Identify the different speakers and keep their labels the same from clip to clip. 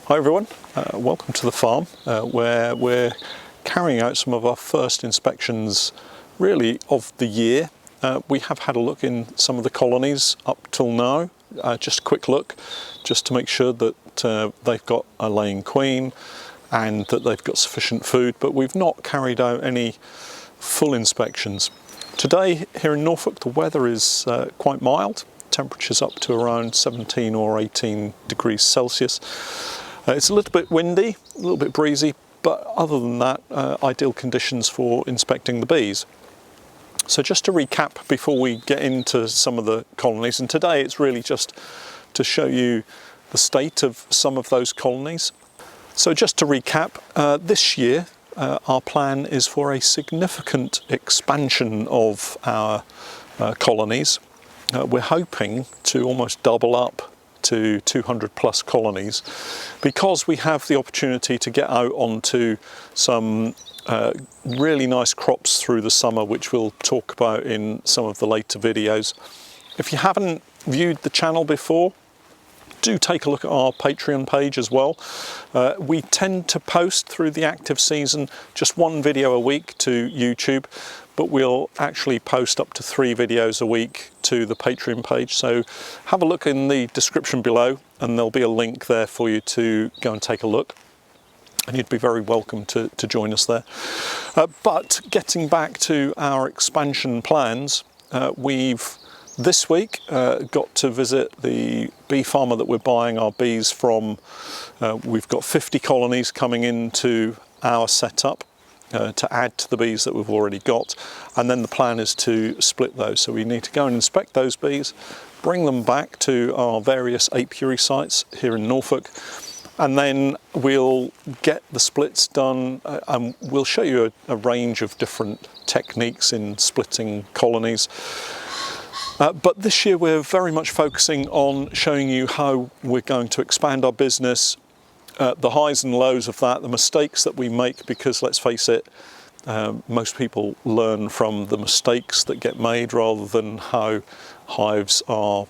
Speaker 1: Hi everyone, welcome to the farm where we're carrying out some of our first inspections really of the year. We have had a look in some of the colonies up till now, just a quick look just to make sure that they've got a laying queen and that they've got sufficient food, but we've not carried out any full inspections. Today here in Norfolk the weather is quite mild, temperatures up to around 17 or 18 degrees Celsius. It's a little bit windy, a little bit breezy, but other than that, ideal conditions for inspecting the bees. So just to recap before we get into some of the colonies, and today it's really just to show you the state of some of those colonies. So just to recap, this year our plan is for a significant expansion of our colonies. We're hoping to almost double up to 200 plus colonies because we have the opportunity to get out onto some really nice crops through the summer, which we'll talk about in some of the later videos. If you haven't viewed the channel before, do take a look at our Patreon page as well. We tend to post through the active season just one video a week to YouTube, but we'll actually post up to 3 videos a week to the Patreon page. So have a look in the description below and there'll be a link there for you to go and take a look. And you'd be very welcome to join us there. But getting back to our expansion plans, we've this week got to visit the bee farmer that we're buying our bees from. We've got 50 colonies coming into our setup to add to the bees that we've already got, and then the plan is to split those. So we need to go and inspect those bees, bring them back to our various apiary sites here in Norfolk, and then we'll get the splits done, and we'll show you a range of different techniques in splitting colonies. But this year we're very much focusing on showing you how we're going to expand our business, the highs and lows of that, the mistakes that we make, because let's face it, most people learn from the mistakes that get made rather than how hives are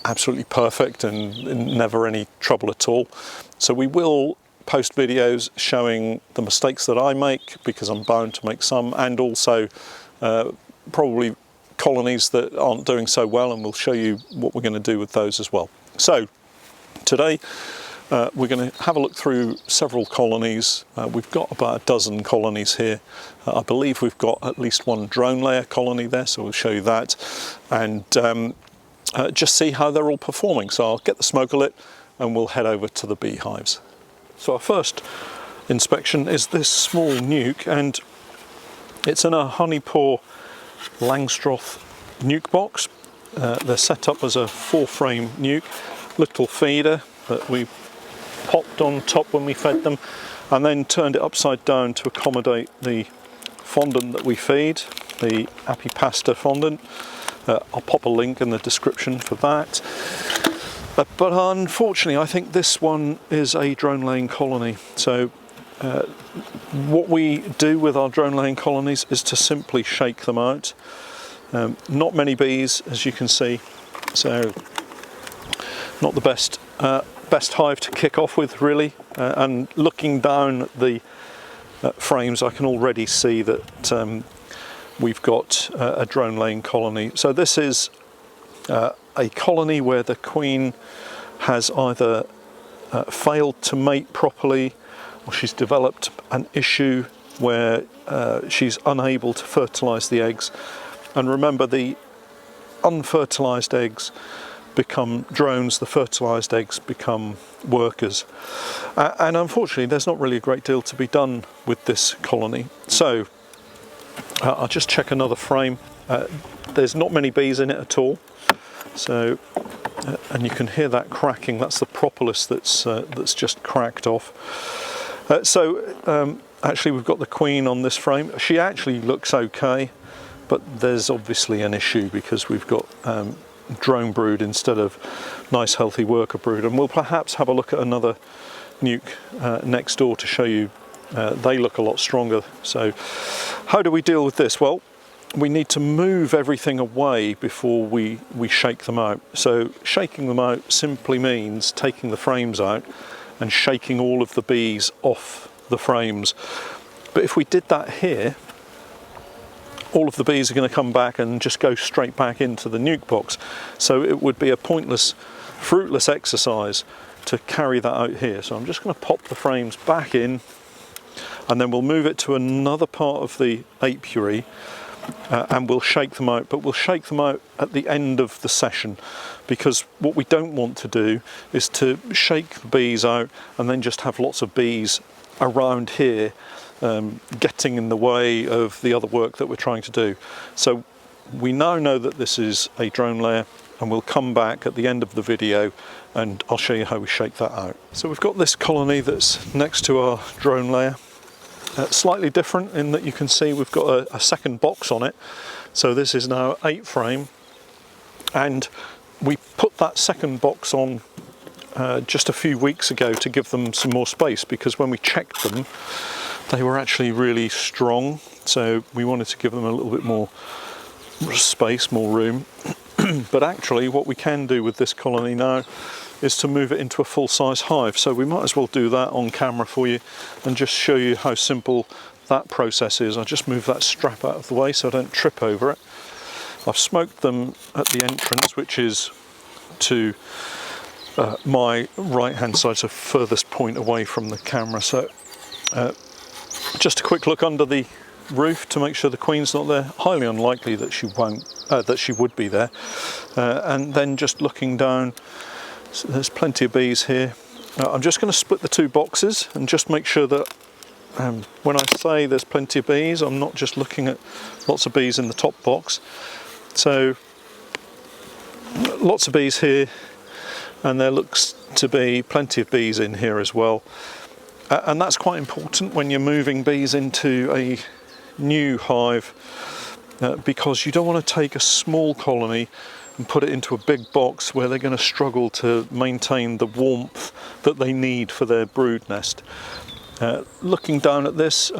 Speaker 1: absolutely perfect and never any trouble at all. So we will post videos showing the mistakes that I make, because I'm bound to make some, and also probably colonies that aren't doing so well, and we'll show you what we're going to do with those as well. So today we're going to have a look through several colonies. We've got about a dozen colonies here. I believe we've got at least one drone layer colony there, so we'll show you that, and just see how they're all performing. So I'll get the smoker lit and we'll head over to the beehives. So our first inspection is this small nuke, and it's in a Honeybee Langstroth nuke box. They're set up as a 4-frame nuke, little feeder that we popped on top when we fed them, and then turned it upside down to accommodate the fondant that we feed, the apipasta fondant. I'll pop a link in the description for that. But unfortunately I think this one is a drone laying colony. So what we do with our drone laying colonies is to simply shake them out. Not many bees, as you can see, so not the best hive to kick off with really, and looking down at the frames I can already see that we've got a drone laying colony. So this is a colony where the queen has either failed to mate properly, or she's developed an issue where she's unable to fertilise the eggs. And remember, the unfertilised eggs become drones, the fertilised eggs become workers. And unfortunately there's not really a great deal to be done with this colony. So I'll just check another frame. There's not many bees in it at all. So, and you can hear that cracking, that's the propolis that's just cracked off. Actually we've got the queen on this frame. She actually looks okay, but there's obviously an issue because we've got drone brood instead of nice healthy worker brood, and we'll perhaps have a look at another nuke next door to show you they look a lot stronger. So how do we deal with this? Well, we need to move everything away before we shake them out. So shaking them out simply means taking the frames out and shaking all of the bees off the frames. But if we did that here, all of the bees are going to come back and just go straight back into the nuke box. So it would be a pointless, fruitless exercise to carry that out here. So I'm just going to pop the frames back in, and then we'll move it to another part of the apiary, and we'll shake them out. But we'll shake them out at the end of the session, because what we don't want to do is to shake the bees out and then just have lots of bees around here getting in the way of the other work that we're trying to do. So we now know that this is a drone layer, and we'll come back at the end of the video and I'll show you how we shake that out. So we've got this colony that's next to our drone layer. Slightly different in that you can see we've got a second box on it. So this is now 8 frame, and we put that second box on just a few weeks ago to give them some more space, because when we checked them they were actually really strong, so we wanted to give them a little bit more space, more room. But actually what we can do with this colony now is to move it into a full-size hive, so we might as well do that on camera for you and just show you how simple that process is. I'll just move that strap out of the way so I don't trip over it. I've smoked them at the entrance, which is to my right hand side, so furthest point away from the camera. So just a quick look under the roof to make sure the queen's not there. Highly unlikely that she won't, that she would be there. And then just looking down, so there's plenty of bees here. I'm just going to split the 2 boxes and just make sure that when I say there's plenty of bees, I'm not just looking at lots of bees in the top box. So lots of bees here, and there looks to be plenty of bees in here as well. And that's quite important when you're moving bees into a new hive, because you don't want to take a small colony and put it into a big box where they're going to struggle to maintain the warmth that they need for their brood nest. Looking down at this,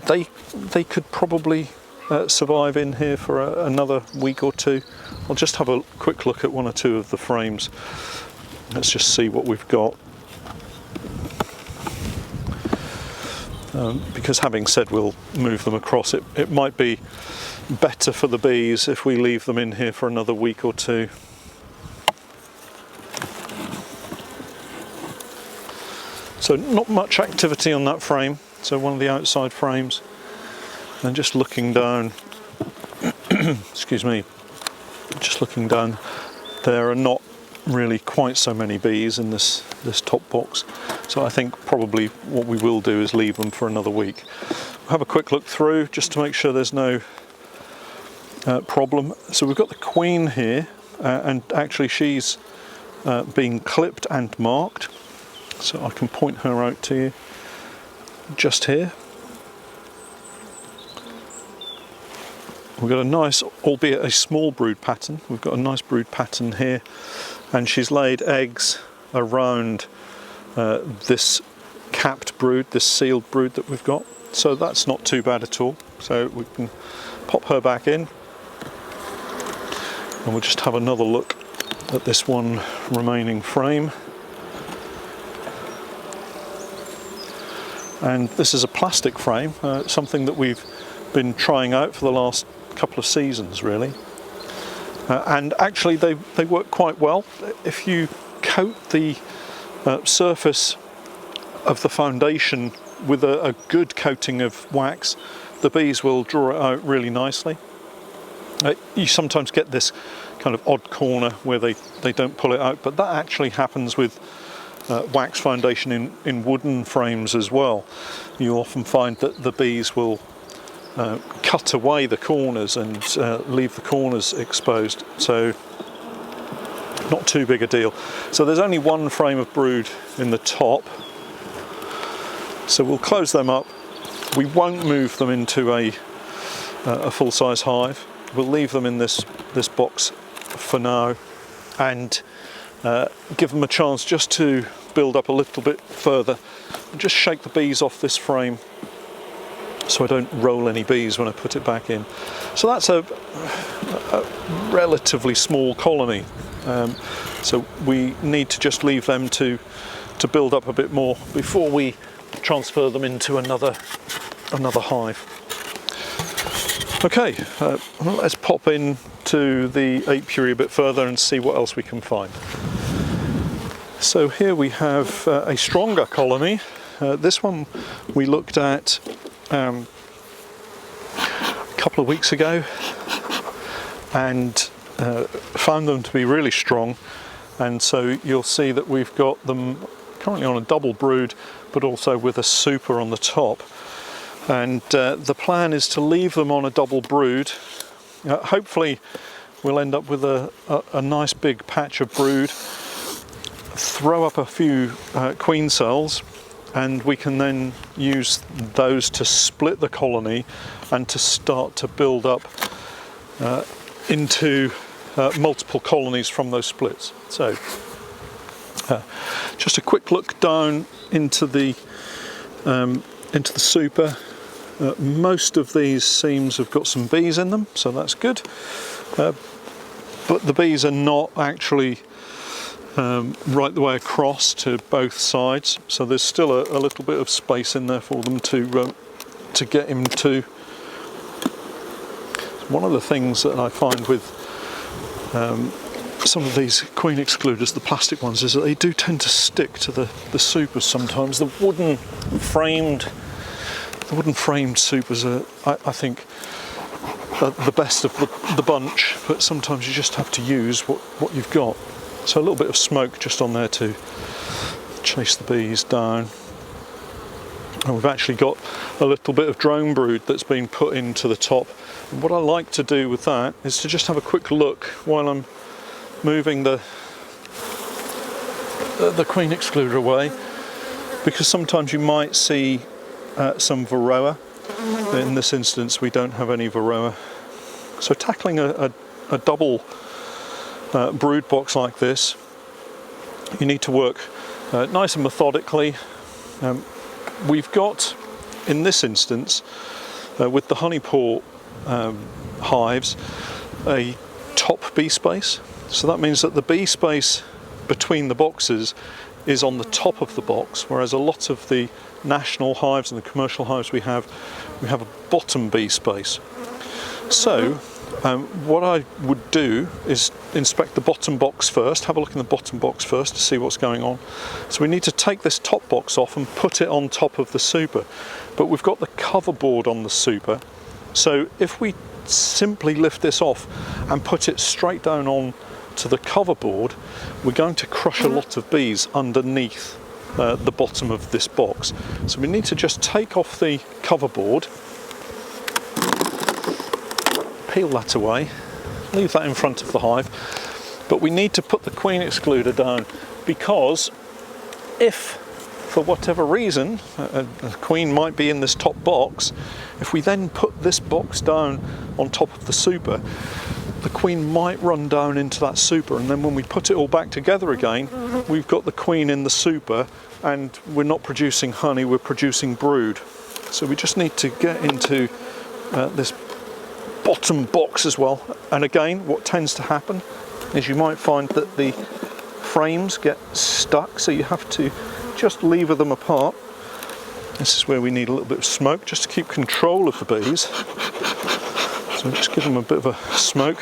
Speaker 1: they could probably survive in here for another week or 2. I'll just have a quick look at 1 or 2 of the frames. Let's just see what we've got. Because having said we'll move them across, it might be better for the bees if we leave them in here for another week or 2. So not much activity on that frame, so one of the outside frames, and just looking down, excuse me, just looking down, there are not really quite so many bees in this top box, so I think probably what we will do is leave them for another week. We'll have a quick look through just to make sure there's no problem. So we've got the queen here, and actually she's being clipped and marked, so I can point her out to you just here. We've got a nice, albeit a small brood pattern, we've got a nice brood pattern here, and she's laid eggs around this capped brood, this sealed brood that we've got, so that's not too bad at all. So we can pop her back in, and we'll just have another look at this one remaining frame. And this is a plastic frame, something that we've been trying out for the last couple of seasons really, and actually they work quite well. If you coat the surface of the foundation with a good coating of wax, the bees will draw it out really nicely. You sometimes get this kind of odd corner where they don't pull it out, but that actually happens with wax foundation in wooden frames as well. You'll often find that the bees will cut away the corners and leave the corners exposed, so not too big a deal. So there's only 1 frame of brood in the top, so we'll close them up. We won't move them into a full-size hive. We'll leave them in this box for now, and give them a chance just to build up a little bit further. Just shake the bees off this frame so I don't roll any bees when I put it back in. So that's a relatively small colony, so we need to just leave them to to build up a bit more before we transfer them into another hive. Okay, let's pop into the apiary a bit further and see what else we can find. So here we have a stronger colony. This one we looked at a couple of weeks ago and found them to be really strong, and so you'll see that we've got them currently on a double brood but also with a super on the top, and the plan is to leave them on a double brood. Hopefully we'll end up with a nice big patch of brood, throw up a few queen cells, and we can then use those to split the colony and to start to build up into multiple colonies from those splits. So just a quick look down into the super. Most of these seams have got some bees in them, so that's good, but the bees are not actually right the way across to both sides, so there's still a little bit of space in there for them to get into. One of the things that I find with some of these queen excluders, the plastic ones, is that they do tend to stick to the supers sometimes. The wooden framed supers are, I think, the best of the bunch, but sometimes you just have to use what you've got. So a little bit of smoke just on there to chase the bees down. And we've actually got a little bit of drone brood that's been put into the top. And what I like to do with that is to just have a quick look while I'm moving the queen excluder away, because sometimes you might see some varroa. In this instance we don't have any varroa. So tackling a double brood box like this, you need to work nice and methodically. We've got, in this instance, with the honeypot hives, a top bee space. So that means that the bee space between the boxes is on the top of the box, whereas a lot of the national hives and the commercial hives we have a bottom bee space. So what I would do is inspect the bottom box first, have a look in the bottom box first to see what's going on. So we need to take this top box off and put it on top of the super, but we've got the cover board on the super, so if we simply lift this off and put it straight down on to the cover board, we're going to crush a lot of bees underneath the bottom of this box. So we need to just take off the cover board, peel that away, leave that in front of the hive, but we need to put the queen excluder down, because if for whatever reason a queen might be in this top box, if we then put this box down on top of the super, the queen might run down into that super, and then when we put it all back together again, we've got the queen in the super and we're not producing honey, we're producing brood. So we just need to get into this bottom box as well. And again, what tends to happen is you might find that the frames get stuck, so you have to just lever them apart. This is where we need a little bit of smoke just to keep control of the bees. So just give them a bit of a smoke.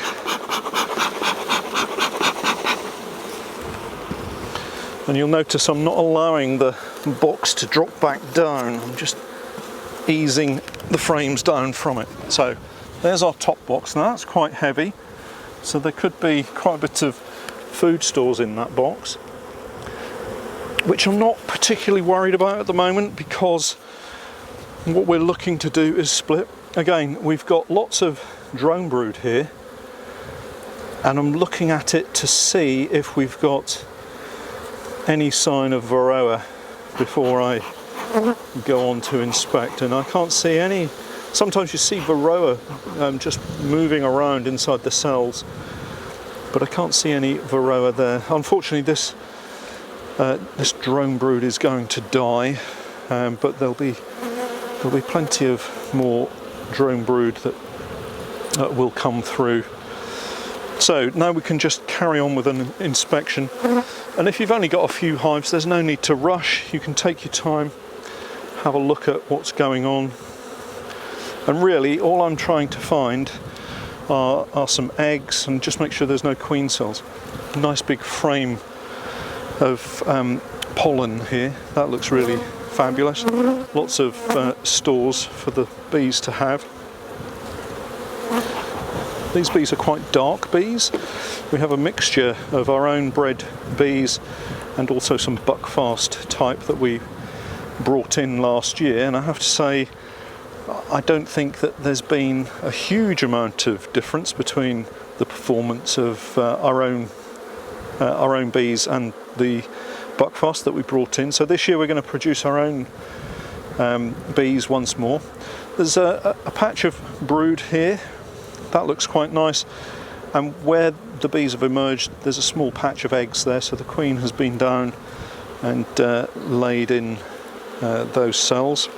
Speaker 1: And you'll notice I'm not allowing the box to drop back down, I'm just easing the frames down from it. So there's our top box. Now that's quite heavy, so there could be quite a bit of food stores in that box, which I'm not particularly worried about at the moment, because what we're looking to do is split. Again, we've got lots of drone brood here, and I'm looking at it to see if we've got any sign of varroa before I go on to inspect, and I can't see any. Sometimes you see varroa just moving around inside the cells, but I can't see any varroa there. Unfortunately, this drone brood is going to die, but there'll be plenty of more drone brood that will come through. So now we can just carry on with an inspection, and if you've only got a few hives, there's no need to rush. You can take your time, have a look at what's going on, and really all I'm trying to find are some eggs, and just make sure there's no queen cells. Nice big frame of pollen here, that looks really fabulous. Lots of stores for the bees to have. These bees are quite dark bees. We have a mixture of our own bred bees and also some buckfast type that we brought in last year, and I have to say I don't think that there's been a huge amount of difference between the performance of our own bees and the buckfast that we brought in. So this year we're going to produce our own bees once more. There's a patch of brood here. That looks quite nice, and where the bees have emerged there's a small patch of eggs there, so the queen has been down and laid in those cells.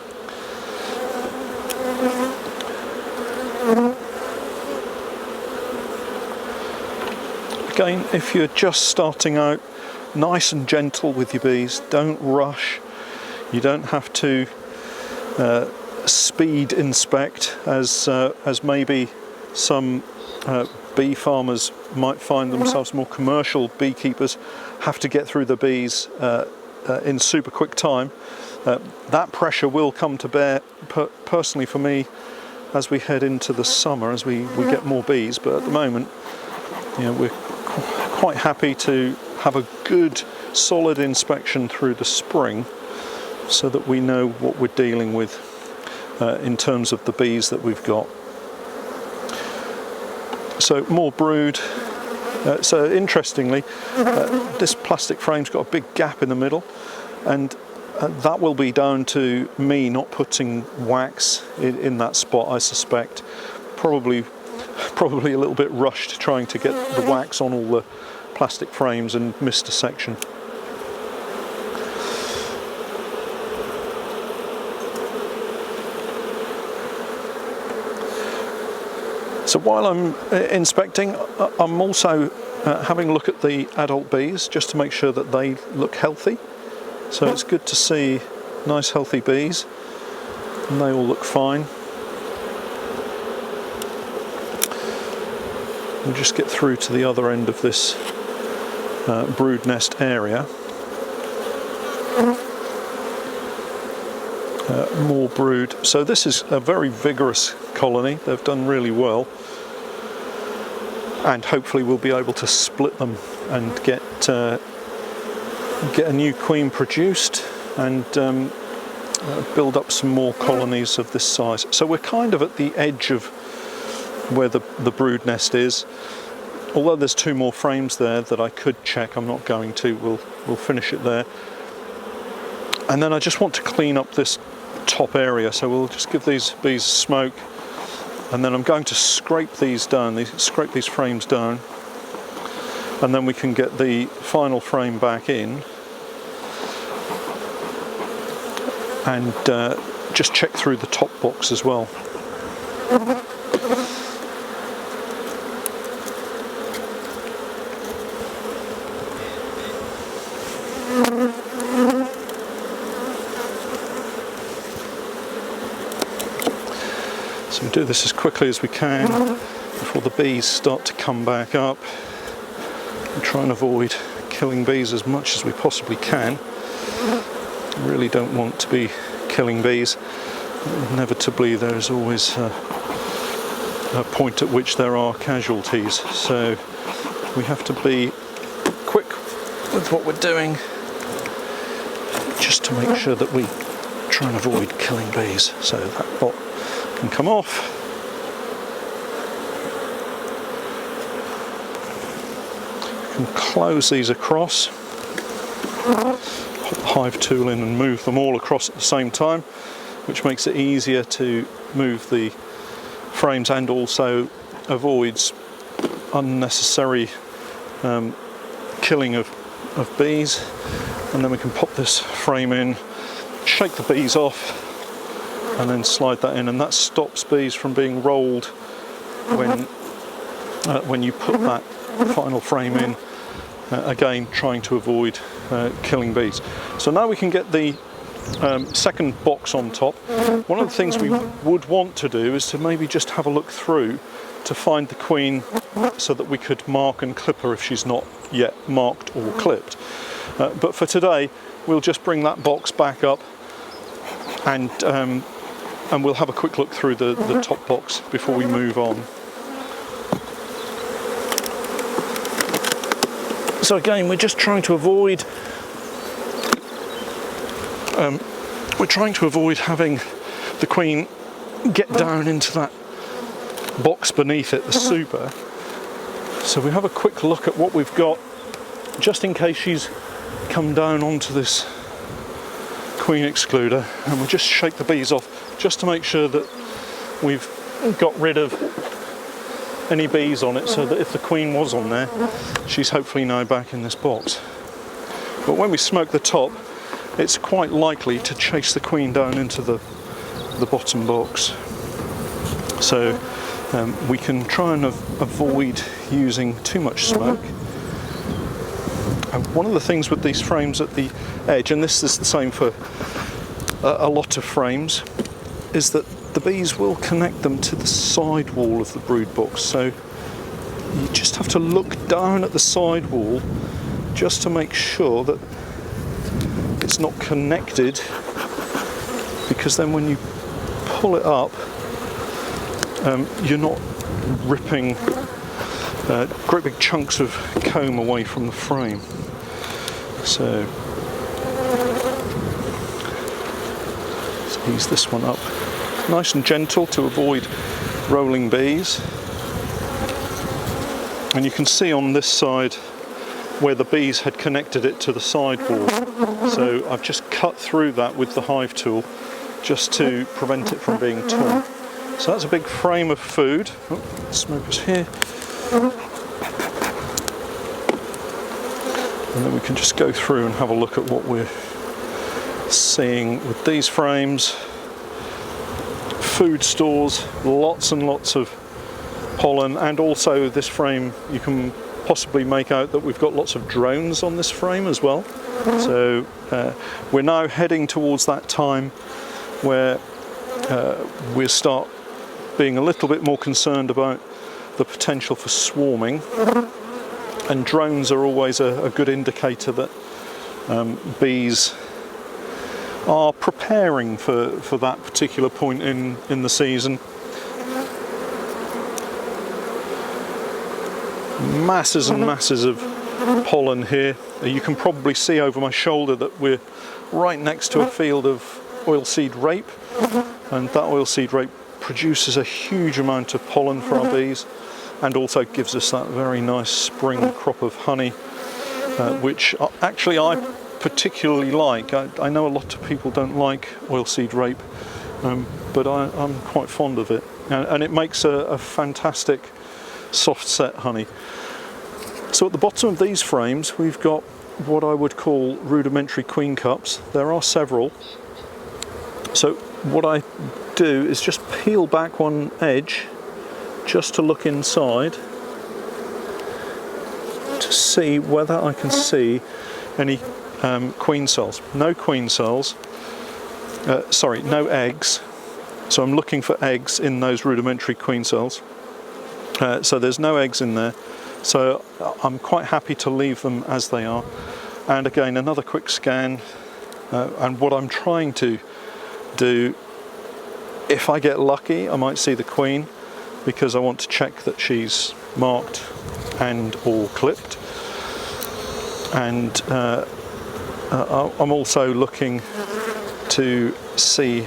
Speaker 1: Again, if you're just starting out, nice and gentle with your bees, don't rush. You don't have to speed inspect as maybe some bee farmers might find themselves. More commercial beekeepers have to get through the bees in super quick time. That pressure will come to bear personally for me as we head into the summer, as we get more bees, but at the moment, you know, we're quite happy to have a good solid inspection through the spring so that we know what we're dealing with in terms of the bees that we've got. So more brood. So interestingly, this plastic frame's got a big gap in the middle, and that will be down to me not putting wax in that spot, I suspect. Probably a little bit rushed trying to get the wax on all the plastic frames and missed a section. So while I'm inspecting, I'm also having a look at the adult bees just to make sure that they look healthy. So it's good to see nice healthy bees, and they all look fine. We'll just get through to the other end of this brood nest area. More brood. So this is a very vigorous colony. They've done really well, and hopefully we'll be able to split them and get a new queen produced and build up some more colonies of this size. So we're kind of at the edge of where the brood nest is. Although there's 2 more frames there that I could check, I'm not going to. We'll finish it there. And then I just want to clean up this top area, so we'll just give these bees a smoke, and then I'm going to scrape these down, scrape these frames down, and then we can get the final frame back in and just check through the top box as well. So we do this as quickly as we can before the bees start to come back up. We try and avoid killing bees as much as we possibly can. We really don't want to be killing bees. Inevitably there's always a point at which there are casualties, so we have to be quick with what we're doing just to make sure that we try and avoid killing bees. So that bot can come off. You can close these across, pop the hive tool in and move them all across at the same time, which makes it easier to move the frames and also avoids unnecessary killing of bees. And then we can pop this frame in, shake the bees off, and then slide that in, and that stops bees from being rolled when you put that final frame in, again trying to avoid killing bees. So now we can get the second box on top. One of the things we would want to do is to maybe just have a look through to find the queen so that we could mark and clip her if she's not yet marked or clipped. But for today we'll just bring that box back up and we'll have a quick look through the top box before we move on. So again, we're just trying to avoid having the queen get down into that box beneath it, the super. So we have a quick look at what we've got, just in case she's come down onto this queen excluder, and we'll just shake the bees off just to make sure that we've got rid of any bees on it, so that if the queen was on there, she's hopefully now back in this box. But when we smoke the top, it's quite likely to chase the queen down into the bottom box. So we can try and avoid using too much smoke. And one of the things with these frames at the edge, and this is the same for a lot of frames, is that the bees will connect them to the side wall of the brood box. So you just have to look down at the side wall just to make sure that it's not connected, because then when you pull it up, you're not ripping great big chunks of comb away from the frame. So let's ease this one up nice and gentle to avoid rolling bees. And you can see on this side where the bees had connected it to the side wall. So I've just cut through that with the hive tool just to prevent it from being torn. So that's a big frame of food. Oh, smoker's here. And then we can just go through and have a look at what we're seeing with these frames. Food stores, lots and lots of pollen, and also this frame, you can possibly make out that we've got lots of drones on this frame as well. So we're now heading towards that time where we'll start being a little bit more concerned about the potential for swarming, and drones are always a good indicator that bees are preparing for that particular point in the season. Masses and masses of pollen here. You can probably see over my shoulder that we're right next to a field of oilseed rape, and that oilseed rape produces a huge amount of pollen for our bees, and also gives us that very nice spring crop of honey, which actually I particularly like. I know a lot of people don't like oilseed rape, but I'm quite fond of it, and it makes a fantastic soft set honey. So at the bottom of these frames we've got what I would call rudimentary queen cups. There are several. So what I do is just peel back one edge just to look inside to see whether I can see any queen cells. No queen cells, no eggs. So I'm looking for eggs in those rudimentary queen cells. So there's no eggs in there. So I'm quite happy to leave them as they are. And again, another quick scan. And what I'm trying to do, if I get lucky, I might see the queen, because I want to check that she's marked and or clipped. And I'm also looking to see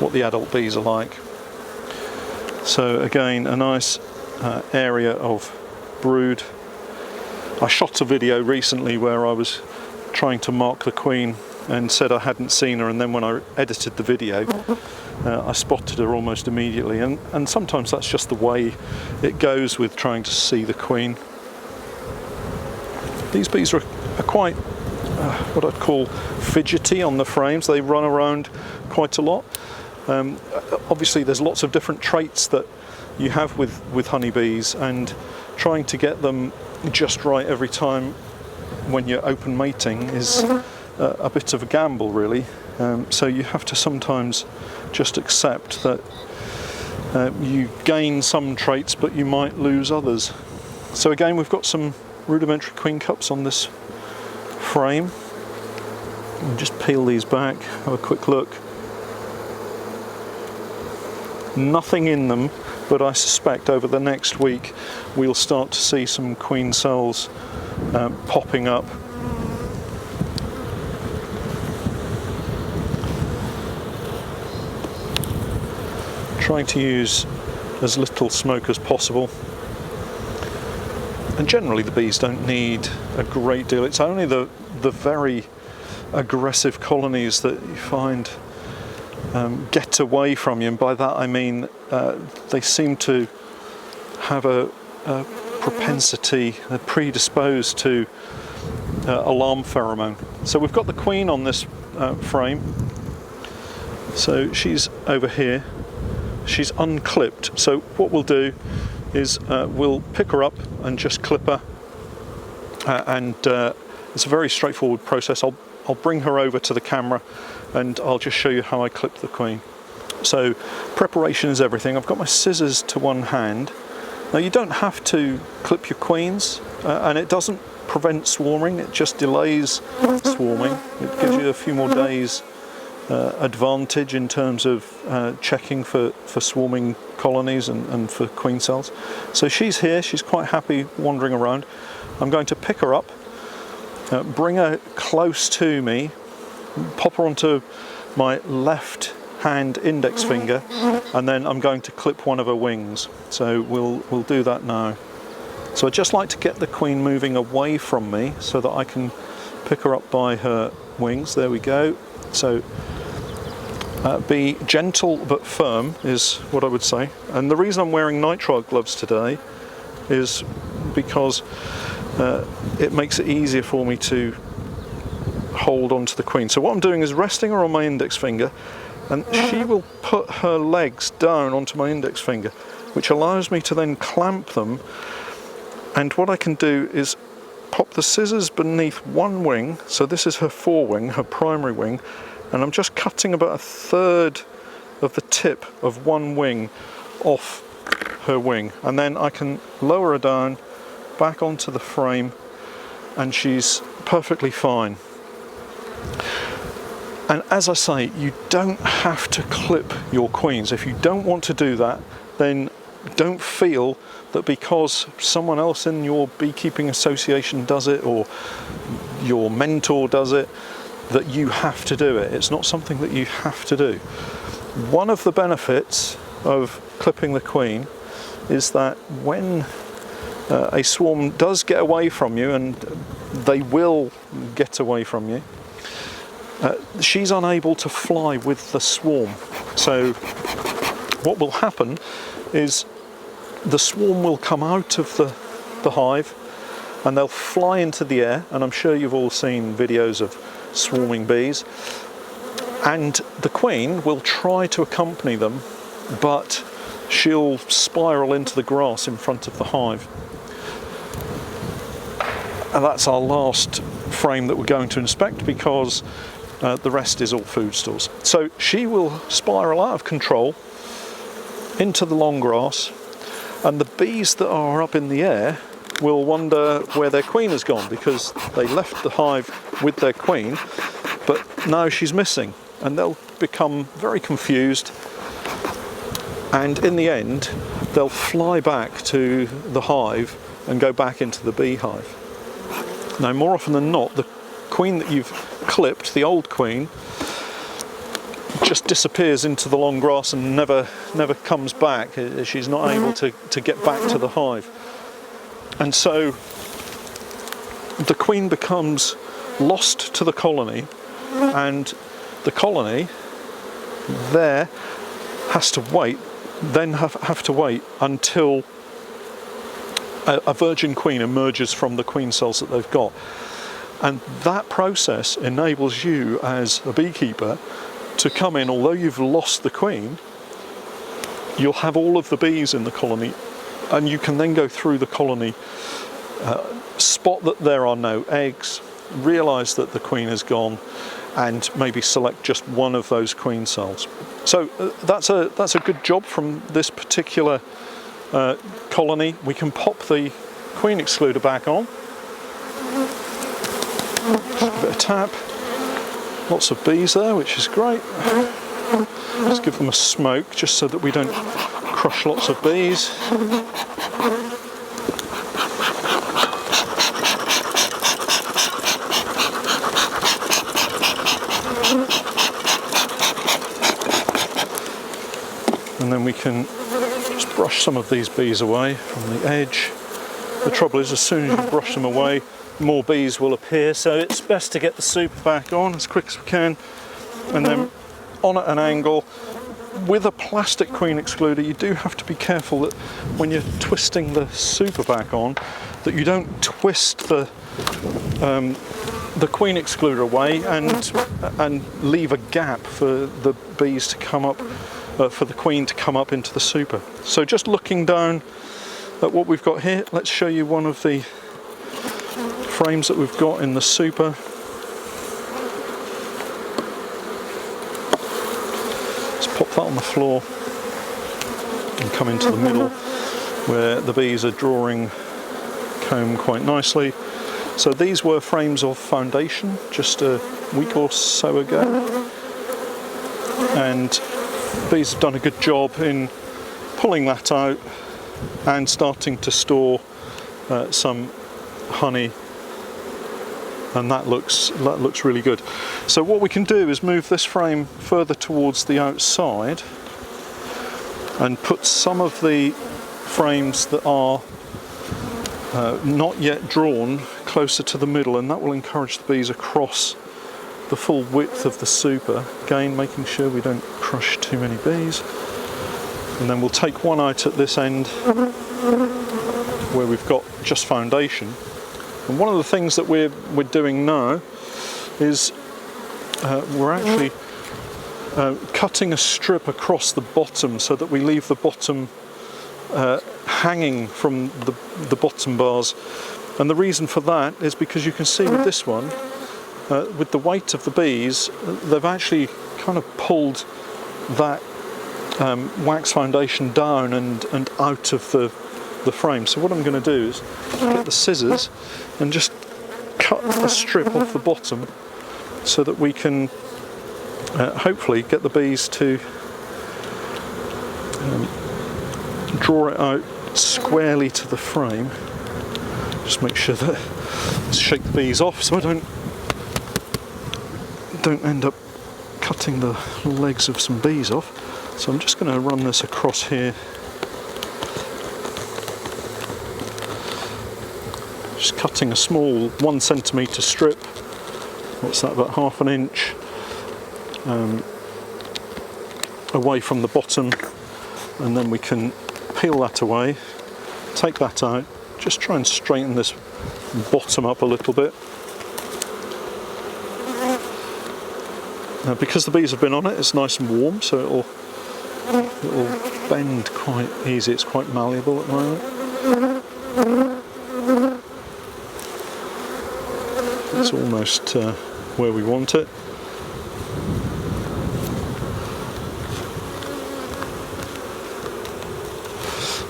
Speaker 1: what the adult bees are like. So again, a nice area of brood. I shot a video recently where I was trying to mark the queen and said I hadn't seen her, and then when I edited the video I spotted her almost immediately, and sometimes that's just the way it goes with trying to see the queen. These bees are quite what I'd call fidgety on the frames. They run around quite a lot. Obviously there's lots of different traits that you have with honeybees, and trying to get them just right every time when you're open mating is a bit of a gamble, really. So you have to sometimes just accept that you gain some traits but you might lose others. So again, we've got some rudimentary queen cups on this frame. I'll just peel these back, have a quick look. Nothing in them, but I suspect over the next week we'll start to see some queen cells popping up. Trying to use as little smoke as possible. And generally the bees don't need a great deal. It's only the very aggressive colonies that you find get away from you, and by that I mean they seem to have a propensity, they're predisposed to alarm pheromone. So we've got the queen on this frame, so she's over here, she's unclipped. So what we'll do is we'll pick her up and just clip her, and it's a very straightforward process. I'll bring her over to the camera and I'll just show you how I clip the queen. So preparation is everything. I've got my scissors to one hand. Now you don't have to clip your queens, and it doesn't prevent swarming, it just delays swarming. It gives you a few more days advantage in terms of checking for swarming colonies and for queen cells. So she's here, she's quite happy wandering around. I'm going to pick her up, bring her close to me, pop her onto my left hand index finger, and then I'm going to clip one of her wings. So we'll do that now. So I'd just like to get the queen moving away from me so that I can pick her up by her wings. There we go. So be gentle but firm is what I would say. And the reason I'm wearing nitrile gloves today is because it makes it easier for me to hold on to the queen. So what I'm doing is resting her on my index finger, and she will put her legs down onto my index finger, which allows me to then clamp them. And what I can do is pop the scissors beneath one wing, so this is her forewing, her primary wing, and I'm just cutting about 1/3 of the tip of one wing off her wing, and then I can lower her down back onto the frame and she's perfectly fine. And as I say, you don't have to clip your queens. If you don't want to do that, then don't feel that because someone else in your beekeeping association does it or your mentor does it, that you have to do it. It's not something that you have to do. One of the benefits of clipping the queen is that when a swarm does get away from you, and they will get away from you, she's unable to fly with the swarm. So what will happen is the swarm will come out of the hive and they'll fly into the air, and I'm sure you've all seen videos of swarming bees, and the queen will try to accompany them, but she'll spiral into the grass in front of the hive. And that's our last frame that we're going to inspect, because the rest is all food stores. So she will spiral out of control into the long grass, and the bees that are up in the air will wonder where their queen has gone, because they left the hive with their queen, but now she's missing, and they'll become very confused, and in the end they'll fly back to the hive and go back into the beehive. Now, more often than not, the queen that you've clipped, the old queen, just disappears into the long grass and never comes back. She's not able to get back to the hive. And so the queen becomes lost to the colony, and the colony there has to wait, then have to wait until a virgin queen emerges from the queen cells that they've got. And that process enables you as a beekeeper to come in, although you've lost the queen, you'll have all of the bees in the colony, and you can then go through the colony, spot that there are no eggs, realise that the queen has gone, and maybe select just one of those queen cells. So that's a good job from this particular colony. We can pop the queen excluder back on. Just give it a tap. Lots of bees there, which is great. Let's give them a smoke just so that we don't crush lots of bees. And then we can just brush some of these bees away from the edge. The trouble is, as soon as you brush them away, more bees will appear, so it's best to get the super back on as quick as we can, and then on at an angle. With a plastic queen excluder, you do have to be careful that when you're twisting the super back on, that you don't twist the queen excluder away and leave a gap for the bees to come up, for the queen to come up into the super. So just looking down at what we've got here, let's show you one of the frames that we've got in the super. Let's pop that on the floor and come into the middle where the bees are drawing comb quite nicely. So these were frames of foundation just a week or so ago, and bees have done a good job in pulling that out and starting to store some honey, and that looks really good. So what we can do is move this frame further towards the outside and put some of the frames that are not yet drawn closer to the middle, and that will encourage the bees across the full width of the super, again making sure we don't crush too many bees. And then we'll take one out at this end where we've got just foundation. And one of the things that we're doing now is we're actually cutting a strip across the bottom so that we leave the bottom hanging from the bottom bars. And the reason for that is because you can see with this one, with the weight of the bees, they've actually kind of pulled that wax foundation down and out of the frame. So what I'm going to do is get the scissors and just cut a strip off the bottom so that we can hopefully get the bees to draw it out squarely to the frame. Just make sure that, let's shake the bees off so I don't end up cutting the legs of some bees off. So I'm just going to run this across here. Just cutting a small 1 centimetre strip. What's that, about ½ an inch away from the bottom, and then we can peel that away, take that out, just try and straighten this bottom up a little bit. Now, because the bees have been on it, it's nice and warm, so it'll bend quite easy. It's quite malleable at the moment. It's almost where we want it.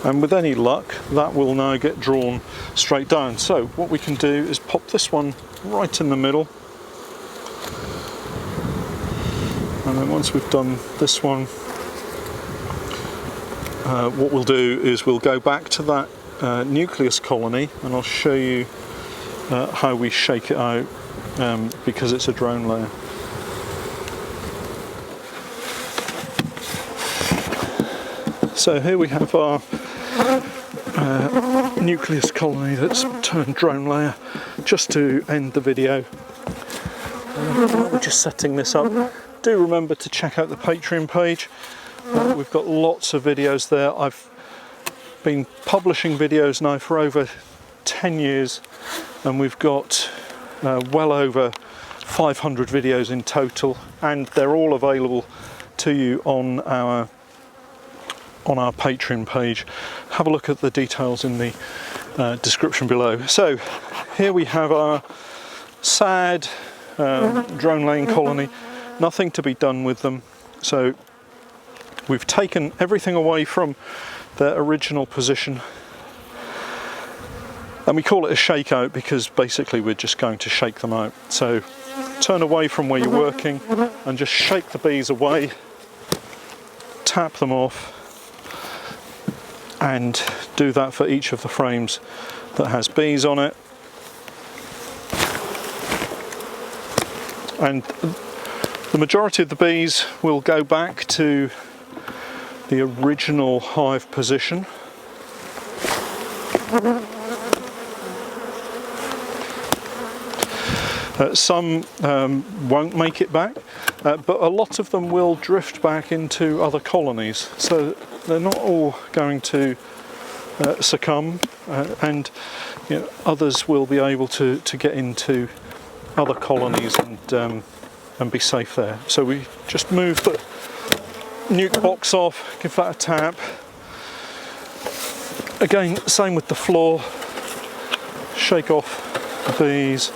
Speaker 1: And with any luck, that will now get drawn straight down. So what we can do is pop this one right in the middle. And then once we've done this one, what we'll do is we'll go back to that nucleus colony, and I'll show you how we shake it out because it's a drone layer. So here we have our nucleus colony that's turned drone layer. Just to end the video, we're just setting this up. Do remember to check out the Patreon page. We've got lots of videos there. I've been publishing videos now for over 10 years, and we've got well over 500 videos in total, and they're all available to you on our on our Patron page, have a look at the details in the description below. So here we have our sad drone laying colony, nothing to be done with them. So we've taken everything away from their original position, and we call it a shake out because basically we're just going to shake them out. So turn away from where you're working and just shake the bees away, tap them off, and do that for each of the frames that has bees on it. And the majority of the bees will go back to the original hive position. Some won't make it back, but a lot of them will drift back into other colonies, so they're not all going to succumb, and you know, others will be able to get into other colonies and be safe there. So we just move the nuke box off, give that a tap. Again, same with the floor, shake off the bees.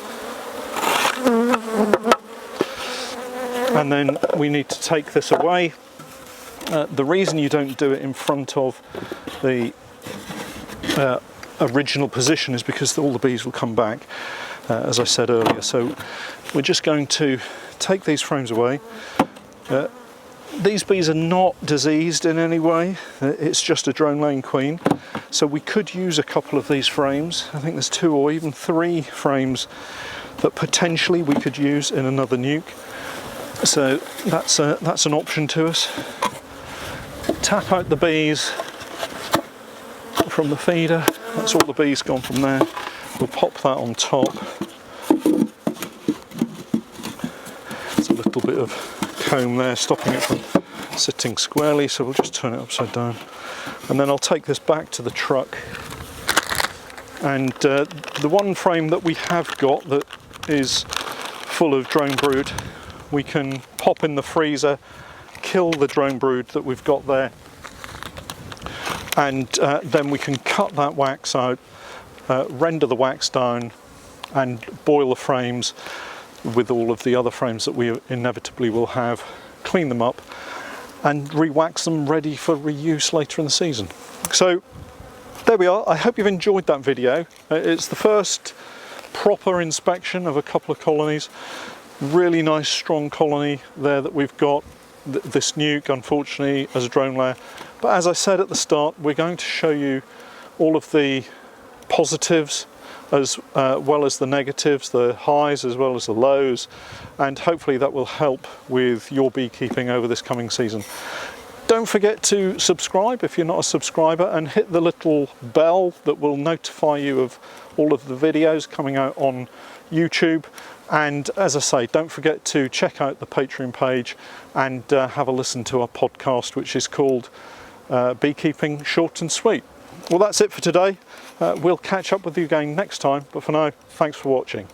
Speaker 1: And then we need to take this away. The reason you don't do it in front of the original position is because all the bees will come back, as I said earlier. So we're just going to take these frames away. These bees are not diseased in any way, it's just a drone laying queen. So we could use a couple of these frames. I think there's 2 or even 3 frames that potentially we could use in another nuke. So that's an option to us. Tap out the bees from the feeder. That's all the bees gone from there. We'll pop that on top. There's a little bit of comb there stopping it from sitting squarely, so we'll just turn it upside down. And then I'll take this back to the truck. And the one frame that we have got that is full of drone brood, we can pop in the freezer, kill the drone brood that we've got there, and then we can cut that wax out, render the wax down, and boil the frames with all of the other frames that we inevitably will have, clean them up, and re-wax them ready for reuse later in the season. So there we are. I hope you've enjoyed that video. It's the first proper inspection of a couple of colonies. Really nice strong colony there that we've got. This nuke, unfortunately, as a drone layer. But as I said at the start, we're going to show you all of the positives as well as the negatives, the highs as well as the lows, and hopefully that will help with your beekeeping over this coming season. Don't forget to subscribe if you're not a subscriber, and hit the little bell that will notify you of all of the videos coming out on YouTube. And as I say, don't forget to check out the Patreon page and have a listen to our podcast, which is called Beekeeping Short and Sweet. Well, that's it for today. We'll catch up with you again next time, but for now, thanks for watching.